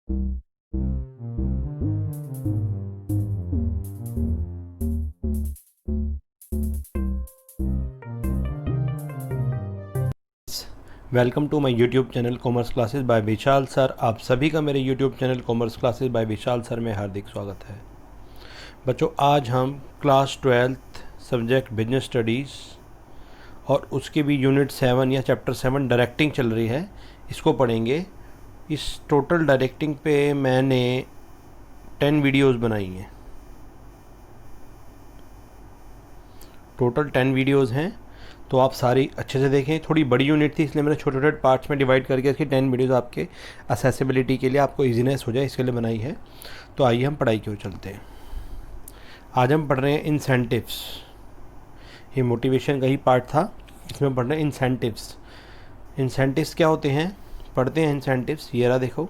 Welcome to my YouTube channel commerce classes by Vishal sir. आप सभी का मेरे YouTube channel commerce classes by Vishal sir में हार्दिक स्वागत है। बच्चों, आज हम class 12th subject business studies और उसकी भी यूनिट 7 या चैप्टर 7 डायरेक्टिंग चल रही है, इसको पढ़ेंगे। इस टोटल डायरेक्टिंग पे मैंने 10 वीडियोज़ बनाई हैं। टोटल 10 वीडियोज़ हैं, तो आप सारी अच्छे से देखें। थोड़ी बड़ी यूनिट थी, इसलिए मैंने छोटे छोटे पार्ट्स में डिवाइड करके इसकी 10 वीडियोज़ आपके असेसिबिलिटी के लिए, आपको इजीनेस हो जाए, इसके लिए बनाई है। तो आइए हम पढ़ाई की ओर चलते हैं। आज हम पढ़ रहे हैं इंसेंटिव्स। ये मोटिवेशन का ही पार्ट था, इसमें पढ़ रहे हैं इंसेंटिव्स। इंसेंटिव्स क्या होते हैं, पढ़ते हैं इंसेंटिव्स। ये रहा, देखो।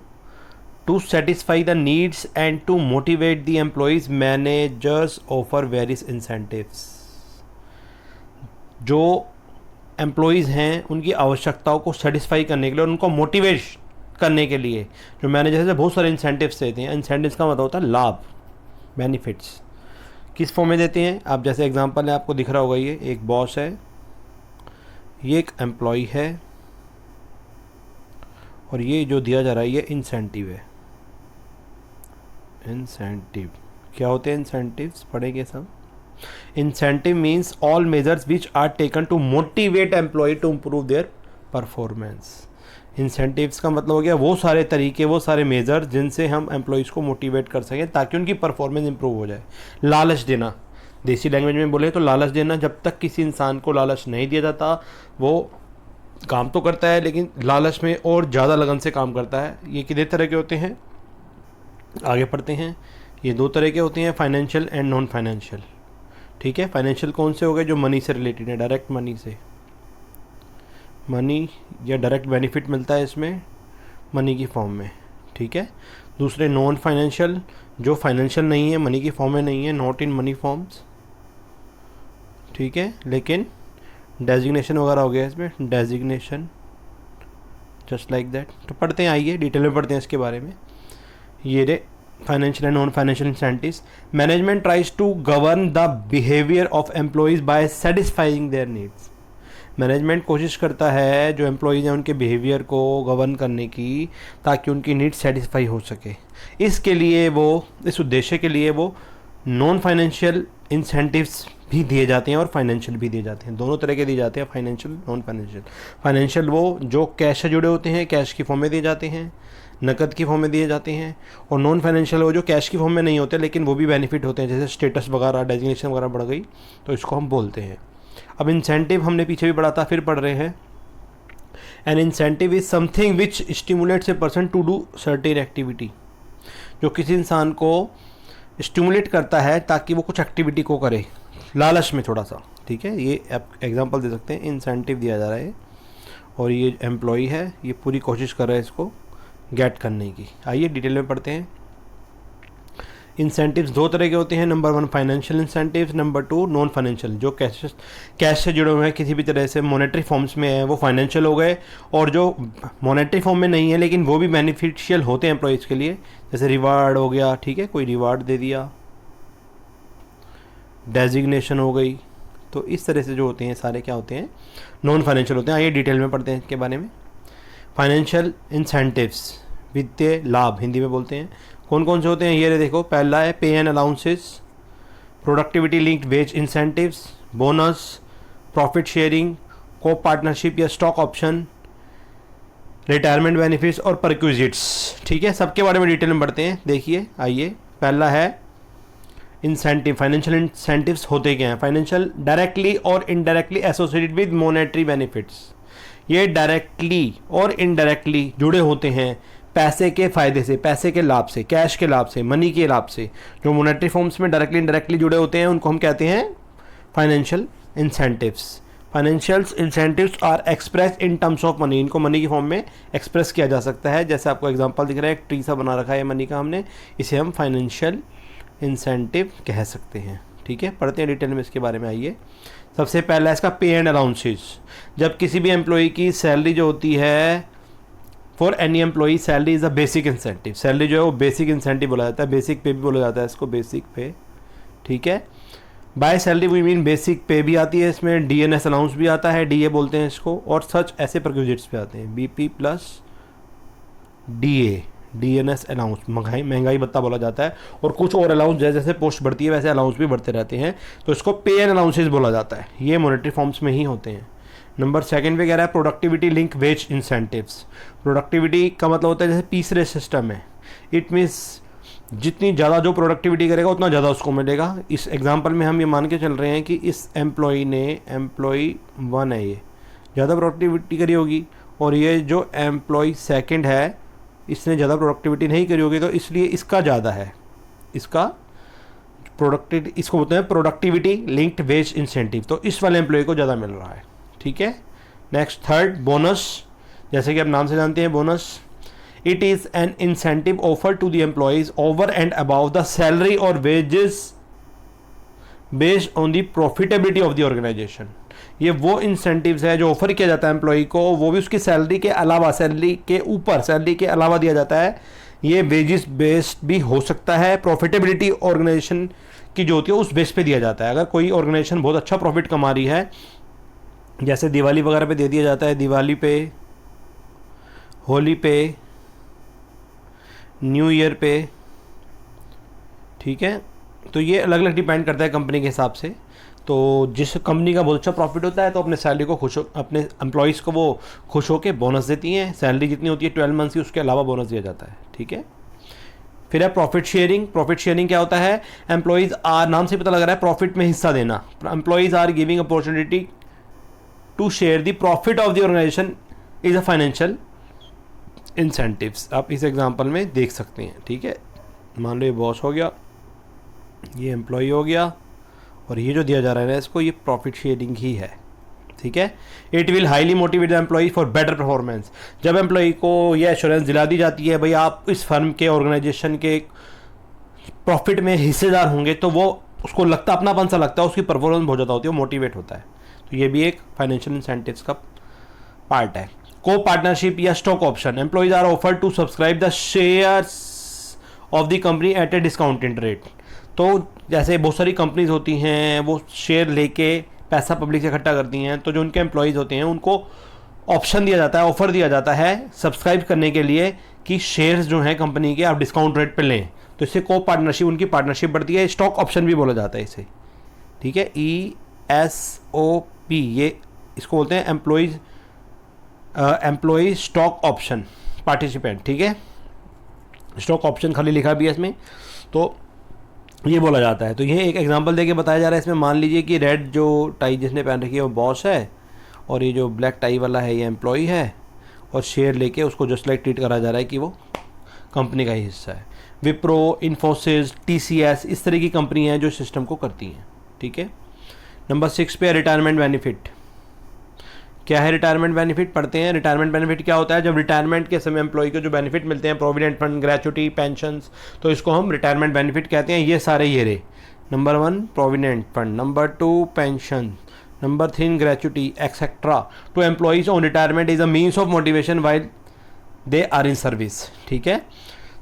To satisfy the needs and to motivate the employees, managers offer various incentives. जो एम्प्लॉयज़ हैं उनकी आवश्यकताओं को सेटिस्फाई करने के लिए और उनको मोटिवेट करने के लिए जो मैनेजर से बहुत सारे इंसेंटिव्स देते हैं। इंसेंटिव्स का मतलब होता है लाभ, बेनिफिट्स। किस फॉर्म में देते हैं, आप जैसे एग्जांपल है, आपको दिख रहा होगा, ये एक बॉस है, ये एक एम्प्लॉय है, और ये जो दिया जा रहा है ये इंसेंटिव है। इंसेंटिव क्या होते हैं, इंसेंटिव्स पढ़ेंगे सब। Incentive means all measures which are taken to motivate employee to improve their performance. Incentives का मतलब हो गया वो सारे तरीके, वो सारे मेजर जिनसे हम एम्प्लॉयज़ को मोटिवेट कर सकें ताकि उनकी परफॉर्मेंस इंप्रूव हो जाए। लालच देना, देसी लैंग्वेज में बोले तो लालच देना। जब तक किसी इंसान को लालच नहीं दिया जाता, वो काम तो करता है लेकिन लालच में और ज़्यादा लगन से काम करता है। ये कितने तरह के होते हैं, आगे पढ़ते हैं। ये दो तरह के होते हैं, फाइनेंशियल एंड नॉन फाइनेंशियल। ठीक है, फाइनेंशियल कौन से हो गए, जो मनी से रिलेटेड है, डायरेक्ट मनी से, मनी या डायरेक्ट बेनिफिट मिलता है इसमें मनी की फॉर्म में। ठीक है। दूसरे नॉन फाइनेंशियल, जो फाइनेंशियल नहीं है, मनी की फॉर्म में नहीं है, नॉट इन मनी फॉर्म्स। ठीक है, लेकिन डेजिग्नेशन वगैरह हो गया इसमें, डेजिग्नेशन, जस्ट लाइक दैट। तो पढ़ते हैं, आइए डिटेल में पढ़ते हैं इसके बारे में। ये रे financial and non-financial incentives. Management tries to govern the behavior of employees by satisfying their needs. Management कोशिश करता है जो एम्प्लॉयज़ हैं उनके बिहेवियर को गवर्न करने की, ताकि उनकी नीड्स सेटिस्फाई हो सके। इसके लिए वो, इस उद्देश्य के लिए वो नॉन फाइनेंशियल इंसेंटिव्स भी दिए जाते हैं और फाइनेंशियल भी दिए जाते हैं। दोनों तरह के दिए जाते हैं, फाइनेंशियल, नॉन फाइनेंशियल। फाइनेंशियल वो जो कैश से जुड़े होते हैं, कैश की फॉर्म में दिए जाते हैं, नकद की फॉर्म में दिए जाते हैं। और नॉन फाइनेंशियल वो जो कैश की फॉर्म में नहीं होते लेकिन वो भी बेनिफिट होते हैं, जैसे स्टेटस वगैरह, डेजिग्नेशन वगैरह बढ़ गई तो इसको हम बोलते हैं। अब इंसेंटिव हमने पीछे भी पढ़ा था, फिर पढ़ रहे हैं। An incentive is something which stimulates a person to do certain activity, जो किसी इंसान को स्टिमुलेट करता है ताकि वो कुछ एक्टिविटी को करे, लालच में थोड़ा सा। ठीक है, ये एग्जांपल दे सकते हैं। इंसेंटिव दिया जा रहा है और ये एम्प्लॉय है, ये पूरी कोशिश कर रहा है इसको गेट करने की। आइए डिटेल में पढ़ते हैं। इंसेंटिव्स दो तरह के होते हैं, number 1 financial incentives, number 2 non financial. जो कैश से जुड़े हुए हैं, किसी भी तरह से मॉनेटरी फॉर्म्स में है, वो फाइनेंशियल हो गए। और जो मॉनेटरी फॉर्म में नहीं है लेकिन वो भी बेनिफिशियल होते हैं एम्प्लॉयज़ के लिए, जैसे रिवार्ड हो गया। ठीक है, कोई रिवार्ड दे दिया, डेजिग्नेशन हो गई। तो इस तरह से जो होते हैं सारे क्या होते हैं, नॉन फाइनेंशियल होते हैं। आइए डिटेल में पढ़ते हैं इसके बारे में। फाइनेंशियल इंसेंटिव्स, वित्तीय लाभ हिंदी में बोलते हैं, कौन कौन से होते हैं, ये देखो। पहला है pay and allowances, productivity linked wage incentives, bonus, profit sharing, co partnership या स्टॉक ऑप्शन, रिटायरमेंट बेनिफिट्स और परक्विजिट्स। ठीक है, सबके बारे में डिटेल में पढ़ते हैं। देखिए, आइए। पहला है इंसेंटिव। फाइनेंशियल इंसेंटिव्स होते क्या हैं, फाइनेंशियल डायरेक्टली और indirectly associated with monetary benefits. ये डायरेक्टली और इनडायरेक्टली जुड़े होते हैं पैसे के फ़ायदे से, पैसे के लाभ से, कैश के लाभ से, मनी के लाभ से। जो मॉनेटरी फॉर्म्स में डायरेक्टली इनडायरेक्टली जुड़े होते हैं उनको हम कहते हैं financial incentives. Financial incentives are express in terms of money, इनको मनी की फॉर्म में एक्सप्रेस किया जा सकता है। जैसे आपको एग्जांपल दिख रहा है, एक ट्री सा बना रखा है मनी का हमने, इसे हम फाइनेंशियल इंसेंटिव कह सकते हैं। ठीक है, पढ़ते हैं डिटेल में इसके बारे में। आइए, सबसे पहला इसका पे एंड अलाउंसेस। जब किसी भी एम्प्लॉई की सैलरी जो होती है for any employee salary is a basic incentive. Salary जो है वो बेसिक इंसेंटिव बोला जाता है, बेसिक पे भी बोला जाता है इसको, बेसिक पे, ठीक है। By salary we mean basic pay भी आती है इसमें, डीएनएस अलाउंस भी आता है, डीए बोलते हैं इसको, और सच ऐसे प्रक्यूजिट्स पे आते हैं, BP plus DA, DNS allowance, महंगाई भत्ता बोला जाता है, और कुछ और अलाउंस जैसे जैसे पोस्ट बढ़ती है वैसे अलाउंस भी बढ़ते रहते हैं, तो इसको पे एंड अलाउंसेस बोला जाता है। ये मॉनेटरी फॉर्म्स में ही होते हैं। नंबर सेकंड पे कह रहा है productivity link wage incentives. Productivity का मतलब होता है जैसे पीस रेट सिस्टम है, इट मीन्स जितनी ज़्यादा जो प्रोडक्टिविटी करेगा उतना ज़्यादा उसको मिलेगा। इस एग्जांपल में हम ये मान के चल रहे हैं कि इस एम्प्लॉई ने, एम्प्लॉई 1 है, ये ज़्यादा प्रोडक्टिविटी करी होगी, और ये जो एम्प्लॉई सेकंड है इसने ज़्यादा प्रोडक्टिविटी नहीं करी होगी, तो इसलिए इसका ज़्यादा है, इसका प्रोडक्टिव, इसको बोलते हैं प्रोडक्टिविटी लिंक्ड वेज इंसेंटिव, तो इस वाले एम्प्लॉय को ज़्यादा मिल रहा है, ठीक है। Next third, bonus. जैसे कि आप नाम से जानते हैं bonus, it is an incentive offer to the employees over and about the salary और wages based on the profitability of the organisation. ये वो इंसेंटिव्स है जो ऑफर किया जाता है एम्प्लॉय को, वो भी उसकी सैलरी के अलावा, सैलरी के ऊपर, सैलरी के अलावा दिया जाता है। ये वेजेस बेस्ड भी हो सकता है, प्रॉफिटेबिलिटी ऑर्गेनाइजेशन की जो होती है उस बेस पे दिया जाता है। अगर कोई ऑर्गेनाइजेशन बहुत अच्छा प्रॉफिट कमा रही है, जैसे दिवाली वगैरह पे दे दिया जाता है, दिवाली पे, होली पे, न्यू ईयर पे, ठीक है, तो ये अलग अलग डिपेंड करता है कंपनी के हिसाब से। तो जिस कंपनी का बहुत अच्छा प्रॉफिट होता है तो अपने सैलरी को खुश हो, अपने एम्प्लॉयज़ को वो खुश होकर बोनस देती हैं। सैलरी जितनी होती है 12 मंथ्स की, उसके अलावा बोनस दिया जाता है, ठीक है। फिर है प्रॉफिट शेयरिंग। प्रॉफिट शेयरिंग क्या होता है? एम्प्लॉयज़ आर, नाम से पता लग रहा है प्रॉफिट में हिस्सा देना। Employees are giving opportunity to share the profit of the organisation is a financial incentives. आप इस एग्जांपल में देख सकते हैं, ठीक है। मान लो ये बॉस हो गया, ये एम्प्लॉय हो गया, और ये जो दिया जा रहा है ना इसको, ये प्रॉफिट शेयरिंग ही है, ठीक है। It will highly motivate the employee for better performance. जब एम्प्लॉय को ये एश्योरेंस दिला दी जाती है भाई आप इस फर्म के, ऑर्गेनाइजेशन के प्रॉफिट में हिस्सेदार होंगे, तो वो उसको लगता, अपनापन सा लगता है, उसकी परफॉर्मेंस बहुत ज़्यादा होती है, वो मोटिवेट होता है। तो ये भी एक फाइनेंशियल इंसेंटिव्स का पार्ट है। को पार्टनरशिप या stock option. Employees are offer to subscribe the shares of the company at a discounted rate. तो जैसे बहुत सारी कंपनीज होती हैं, वो शेयर लेके पैसा पब्लिक से इकट्ठा करती हैं, तो जो उनके एम्प्लॉयज़ होते हैं उनको ऑप्शन दिया जाता है, ऑफर दिया जाता है सब्सक्राइब करने के लिए कि शेयर्स जो हैं कंपनी के आप डिस्काउंट रेट पे लें। तो इससे को पार्टनरशिप, उनकी पार्टनरशिप बढ़ती है। स्टॉक ऑप्शन भी बोला जाता है इसे, ठीक है, ESOP, ये इसको बोलते हैं एम्प्लॉय स्टॉक ऑप्शन पार्टिसिपेंट, ठीक है। स्टॉक ऑप्शन खाली लिखा भी है इसमें, तो ये बोला जाता है। तो ये एक एग्जांपल देके बताया जा रहा है इसमें। मान लीजिए कि रेड जो टाई जिसने पहन रखी है वो बॉस है, और ये जो ब्लैक टाई वाला है ये एम्प्लॉय है, और शेयर लेके उसको जस्ट लाइक ट्रीट करा जा रहा है कि वो कंपनी का ही हिस्सा है। विप्रो, इन्फोसिस, TCS, इस तरह की कंपनी हैं जो सिस्टम को करती हैं, ठीक है। नंबर 6 पे रिटायरमेंट बेनिफिट। क्या है रिटायरमेंट बेनिफिट? पढ़ते हैं। रिटायरमेंट बेनिफिट क्या होता है? जब रिटायरमेंट के समय एम्प्लॉय को जो बेनिफिट मिलते हैं, प्रोविडेंट फंड, ग्रेचुटी, पेंशंस, तो इसको हम रिटायरमेंट बेनिफिट कहते हैं। ये सारे ये रहे। Number 1 provident fund, number 2 pension, number 3 gratuity etcetera to employees on retirement is a means of motivation while they are in service, ठीक है।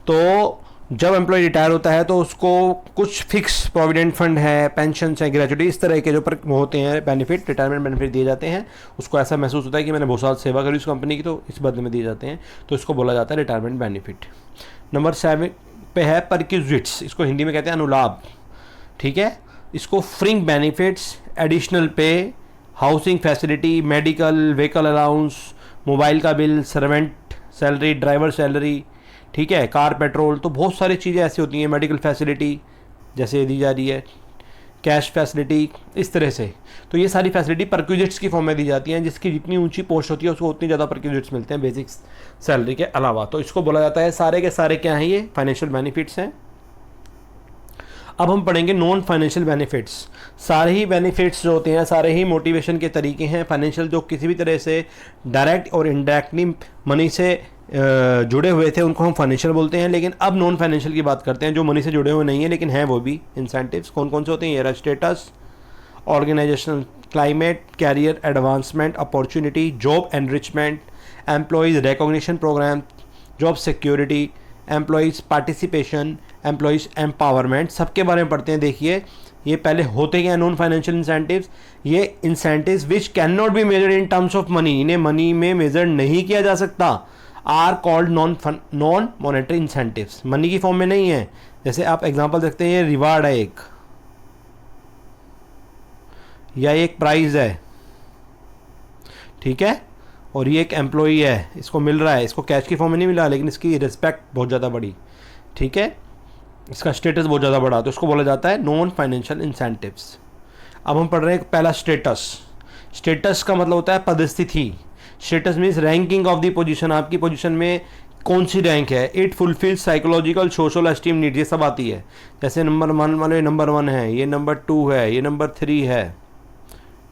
तो जब एम्प्लॉय रिटायर होता है तो उसको कुछ फिक्स प्रोविडेंट फंड है, पेंशन है, ग्रेचुटी, इस तरह के जो होते हैं बेनिफिट, रिटायरमेंट बेनिफिट दिए जाते हैं। उसको ऐसा महसूस होता है कि मैंने बहुत साल सेवा करी उस कंपनी की, तो इस बदले में दिए जाते हैं, तो इसको बोला जाता है रिटायरमेंट बेनिफिट। नंबर 7 पे है परक्विजिट्स, इसको हिंदी में कहते हैं अनुलाभ, ठीक है। इसको fringe benefits, additional pay, housing facility, medical, vehicle allowance, mobile का bill, servant salary, driver salary, ठीक है, कार पेट्रोल, तो बहुत सारी चीज़ें ऐसी होती हैं। मेडिकल फैसिलिटी जैसे दी जा रही है, कैश फैसिलिटी, इस तरह से। तो ये सारी फैसिलिटी परक्विजिट्स की फॉर्म में दी जाती हैं। जिसकी जितनी ऊंची पोस्ट होती है उसको उतनी ज़्यादा परक्विजिट्स मिलते हैं बेसिक सैलरी के अलावा। तो इसको बोला जाता है, सारे के सारे क्या हैं, ये फाइनेंशियल बेनिफिट्स हैं। अब हम पढ़ेंगे नॉन फाइनेंशियल बेनिफिट्स। सारे ही बेनिफिट्स जो होते हैं, सारे ही मोटिवेशन के तरीके हैं फाइनेंशियल, जो किसी भी तरह से डायरेक्ट और इनडायरेक्टली मनी से जुड़े हुए थे, उनको हम फाइनेंशियल बोलते हैं। लेकिन अब नॉन फाइनेंशियल की बात करते हैं, जो मनी से जुड़े हुए नहीं है लेकिन हैं वो भी इंसेंटिव्स। कौन कौन से होते हैं? ये status, organisational climate, career advancement, opportunity, job enrichment, employees recognition programme, job security, employees participation, employees empowerment, सबके बारे में पढ़ते हैं। देखिए ये पहले होते क्या, नॉन फाइनेंशियल इंसेंटिव्स, ये incentives which can not be measured in terms of money, इन्हें मनी में मेजर नहीं किया जा सकता, are called non monetary incentives, money की फॉर्म में नहीं है। जैसे आप एग्जांपल देखते हैं, ये रिवार्ड है एक, या एक प्राइज है, ठीक है, और ये एक एम्प्लॉई है, इसको मिल रहा है, इसको कैश की फॉर्म में नहीं मिला लेकिन इसकी रिस्पेक्ट बहुत ज़्यादा बड़ी, ठीक है, इसका स्टेटस बहुत ज़्यादा बड़ा, तो इसको बोला जाता है नॉन फाइनेंशियल इंसेंटिव्स। अब हम पढ़ रहे हैं पहला स्टेटस। स्टेटस का मतलब होता है पदस्थिति। Status means ranking of the position, आपकी पोजीशन में कौन सी रैंक है। It fulfils psychological social esteem need, ये सब आती है। जैसे नंबर 1 वाले नंबर 1 है, ये नंबर 2 है, ये नंबर 3 है,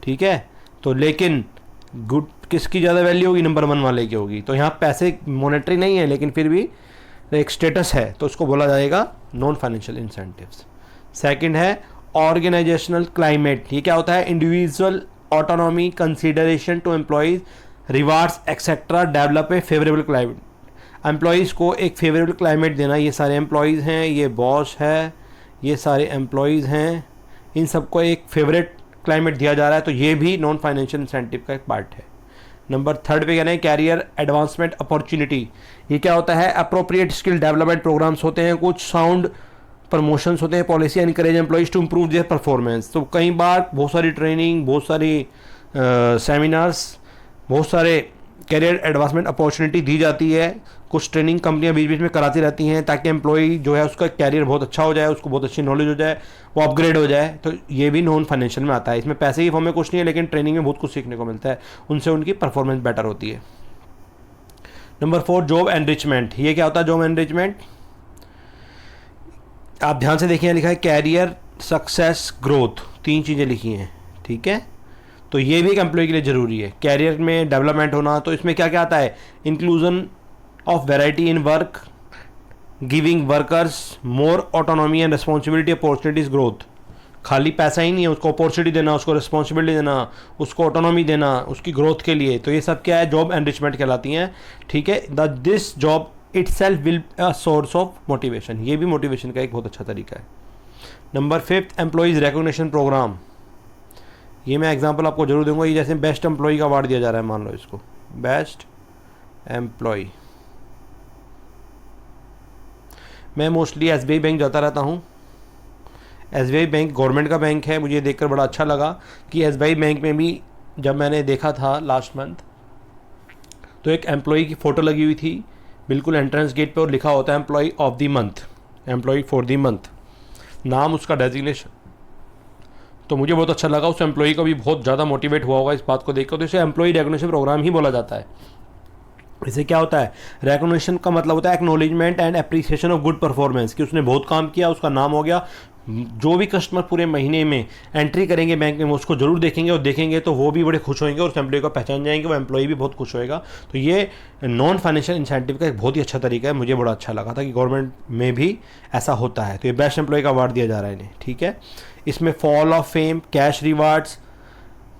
ठीक है, तो लेकिन गुड किसकी ज़्यादा वैल्यू होगी, नंबर 1 वाले की होगी। तो यहाँ पैसे मॉनेटरी नहीं है लेकिन फिर भी एक स्टेटस है, तो उसको बोला जाएगा नॉन फाइनेंशियल इंसेंटिव्स। सेकंड है ऑर्गेनाइजेशनल क्लाइमेट। ये क्या होता है, individual autonomy, consideration to employees, rewards etcetera develop a favourable climate. Employees को एक फेवरेबल क्लाइमेट देना, ये सारे एम्प्लॉयज़ हैं, ये बॉस है, ये सारे एम्प्लॉयज़ हैं, इन सबको एक फेवरेट क्लाइमेट दिया जा रहा है, तो ये भी नॉन फाइनेंशियल इंसेंटिव का एक पार्ट है। नंबर 3 पे कहना है कैरियर एडवांसमेंट अपॉर्चुनिटी। ये क्या होता है, अप्रोप्रिएट स्किल डेवलपमेंट प्रोग्राम्स होते हैं, कुछ साउंड प्रमोशंस होते हैं, policy encourage employees to improve their performance. तो कई बार बहुत सारी ट्रेनिंग, बहुत सारी सेमिनार्स, बहुत सारे कैरियर एडवांसमेंट अपॉर्चुनिटी दी जाती है। कुछ ट्रेनिंग कंपनियां बीच बीच में कराती रहती हैं ताकि एम्प्लॉई जो है उसका कैरियर बहुत अच्छा हो जाए, उसको बहुत अच्छी नॉलेज हो जाए, वो अपग्रेड हो जाए। तो ये भी नॉन फाइनेंशियल में आता है। इसमें पैसे की फॉर्म में कुछ नहीं है लेकिन ट्रेनिंग में बहुत कुछ सीखने को मिलता है, उनसे उनकी परफॉर्मेंस बेटर होती है। Number 4 job enrichment. ये क्या होता है जॉब एनरिचमेंट, आप ध्यान से देखिए, लिखा है कैरियर सक्सेस ग्रोथ, 3 चीज़ें लिखी हैं, ठीक है। तो ये भी एक एम्प्लॉय के लिए ज़रूरी है, कैरियर में डेवलपमेंट होना। तो इसमें क्या क्या आता है, inclusion of variety in work, giving workers more autonomy and responsibility, opportunities growth. खाली पैसा ही नहीं है, उसको अपॉर्चुनिटी देना, उसको रिस्पॉन्सिबिलिटी देना, उसको ऑटोनॉमी देना उसकी ग्रोथ के लिए। तो ये सब क्या है, जॉब एनरिचमेंट कहलाती हैं, ठीक है। This job itself will a source of motivation, ये भी मोटिवेशन का एक बहुत अच्छा तरीका है। Number 5 employees recognition programme. ये मैं एग्जांपल आपको जरूर दूंगा। ये जैसे बेस्ट एम्प्लॉय का अवार्ड दिया जा रहा है, मान लो इसको बेस्ट एम्प्लॉय। मैं मोस्टली SBI बैंक जाता रहता हूँ। SBI बैंक गवर्नमेंट का बैंक है, मुझे देखकर बड़ा अच्छा लगा कि SBI बैंक में भी जब मैंने देखा था लास्ट मंथ, तो एक एम्प्लॉय की फ़ोटो लगी हुई थी बिल्कुल एंट्रेंस गेट पे, और लिखा होता है employee of the month, employee for the month, नाम उसका डेजिग्नेशन। तो मुझे बहुत अच्छा लगा, उस एम्प्लॉय को भी बहुत ज़्यादा मोटिवेट हुआ होगा इस बात को देखकर। तो इसे एम्प्लॉय रिकॉग्निशन प्रोग्राम ही बोला जाता है। इसे क्या होता है, रिकॉग्निशन का मतलब होता है acknowledgement and appreciation of good performance, कि उसने बहुत काम किया, उसका नाम हो गया। जो भी कस्टमर पूरे महीने में एंट्री करेंगे बैंक में, वो उसको जरूर देखेंगे, और देखेंगे तो वो भी बड़े खुश होंगे और उस एम्प्लॉय को पहचान जाएंगे, वो एम्प्लॉय भी बहुत खुश होएगा। तो ये नॉन फाइनेंशियल इंसेंटिव का एक बहुत ही अच्छा तरीका है, मुझे बड़ा अच्छा लगा था कि गवर्नमेंट में भी ऐसा होता है। तो ये बेस्ट एम्प्लॉय का अवार्ड दिया जा रहा है इन्हें, ठीक है। इसमें hall of fame, cash rewards,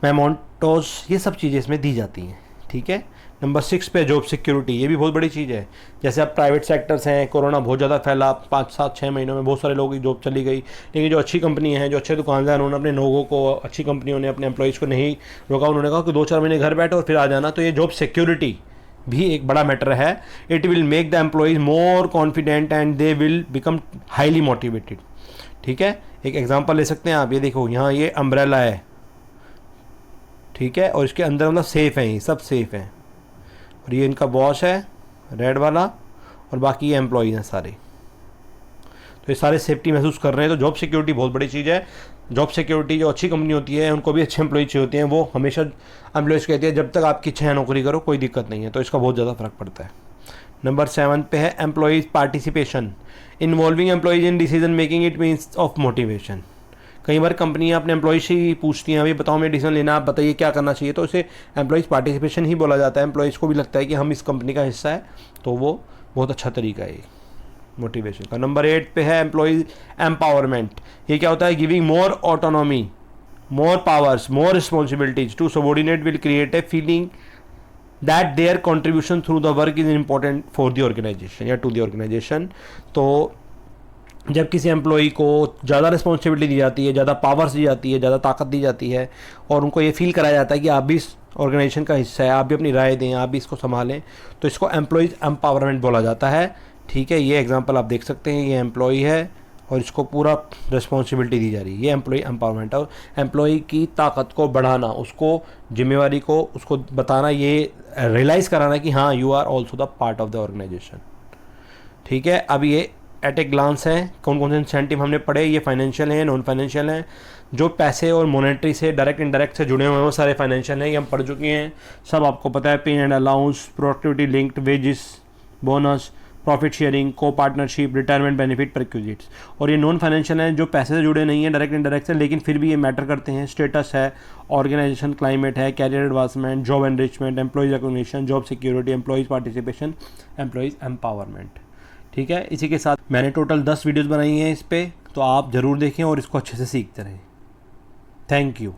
mementos, ये सब चीज़ें इसमें दी जाती हैं, ठीक है। नंबर 6 पे जॉब सिक्योरिटी, ये भी बहुत बड़ी चीज़ है। जैसे अब प्राइवेट सेक्टर्स हैं, कोरोना बहुत ज़्यादा फैला, 5, 7, 6 महीनों में बहुत सारे लोगों की जॉब चली गई, लेकिन जो अच्छी कंपनी हैं, जो अच्छे दुकानदार, उन्होंने अपने लोगों को, अच्छी कंपनियों ने अपने एम्प्लॉयज़ को नहीं रोका, उन्होंने कहा कि 2-4 महीने घर बैठो और फिर आ जाना। तो ये जॉब सिक्योरिटी भी एक बड़ा मैटर है। It will make the employees more confident and they will become highly motivated, ठीक है। एक एग्जांपल ले सकते हैं आप, ये देखो यहाँ ये अम्ब्रेला है, ठीक है, और इसके अंदर मतलब सेफ़ हैं, ये सब सेफ़ हैं, और ये इनका बॉस है रेड वाला, और बाकी ये एम्प्लॉई हैं सारे। तो ये सारे सेफ्टी महसूस कर रहे हैं। तो जॉब सिक्योरिटी बहुत बड़ी चीज़ है। जॉब सिक्योरिटी जो अच्छी कंपनी होती है उनको भी अच्छे एम्प्लॉय चाहिए होते हैं, वो हमेशा एम्प्लॉयज़ कहती है जब तक आपकी इच्छा है नौकरी करो, कोई दिक्कत नहीं है। तो इसका बहुत ज़्यादा फ़र्क पड़ता है। नंबर 7 पे है employees participation, involving employees in decision making, it means of motivation. कई बार कंपनियां अपने एम्प्लॉय से ही पूछती हैं, अभी बताओ मैं डिसीजन लेना, आप बताइए क्या करना चाहिए। तो इसे एम्प्लॉयज़ पार्टिसिपेशन ही बोला जाता है। एम्प्लॉयज़ को भी लगता है कि हम इस कंपनी का हिस्सा है, तो वो बहुत अच्छा तरीका है मोटिवेशन का। नंबर 8 पे है एम्प्लॉयज़ एम्पावरमेंट। ये क्या होता है, giving more autonomy, more powers, more responsibilities to subordinate will create a feeling that their contribution through the work is important for the organisation या टू द ऑर्गेनाइजेशन। तो जब किसी एम्प्लॉई को ज़्यादा रिस्पॉन्सिबिलिटी दी जाती है, ज़्यादा पावर्स दी जाती है, ज़्यादा ताकत दी जाती है और उनको ये फील कराया जाता है कि आप भी इस ऑर्गेनाइजेशन का हिस्सा है, आप भी अपनी राय दें, आप भी इसको संभालें, तो इसको एम्प्लॉयज़ एम्पावरमेंट बोला जाता है। ठीक है, ये एग्जांपल आप देख सकते हैं, ये एम्प्लॉई है और इसको पूरा रिस्पॉन्सिबिलिटी दी जा रही है, ये एम्प्लॉई एम्पावरमेंट है। और एम्प्लॉई की ताकत को बढ़ाना, उसको जिम्मेवारी को उसको बताना, ये रियलाइज़ कराना कि हाँ you are also the part of the organisation. ठीक है, अब ये एट ए ग्लांस है कौन कौन से इंसेंटिव हमने पढ़े, ये फाइनेंशियल हैं, नॉन फाइनेंशियल हैं। जो पैसे और मॉनेटरी से डायरेक्ट इनडायरेक्ट से जुड़े हुए हैं वो सारे फाइनेंशियल हैं, ये हम पढ़ चुके हैं, सब आपको पता है। Pay and allowance, productivity linked wages, bonus, profit sharing, co partnership, retirement benefit, प्रिक्विजिट्स। और ये नॉन फाइनेंशियल हैं जो पैसे से जुड़े नहीं हैं डायरेक्ट इनडायरेक्ट से, लेकिन फिर भी ये मैटर करते हैं। स्टेटस है, ऑर्गेनाइजेशन क्लाइमेट है, career advancement, job enrichment, employees recognition, job security, employees participation, employees empowerment. ठीक है, इसी के साथ मैंने टोटल 10 वीडियोस बनाई हैं इस पे, तो आप ज़रूर देखें और इसको अच्छे से सीखते रहें। Thank you.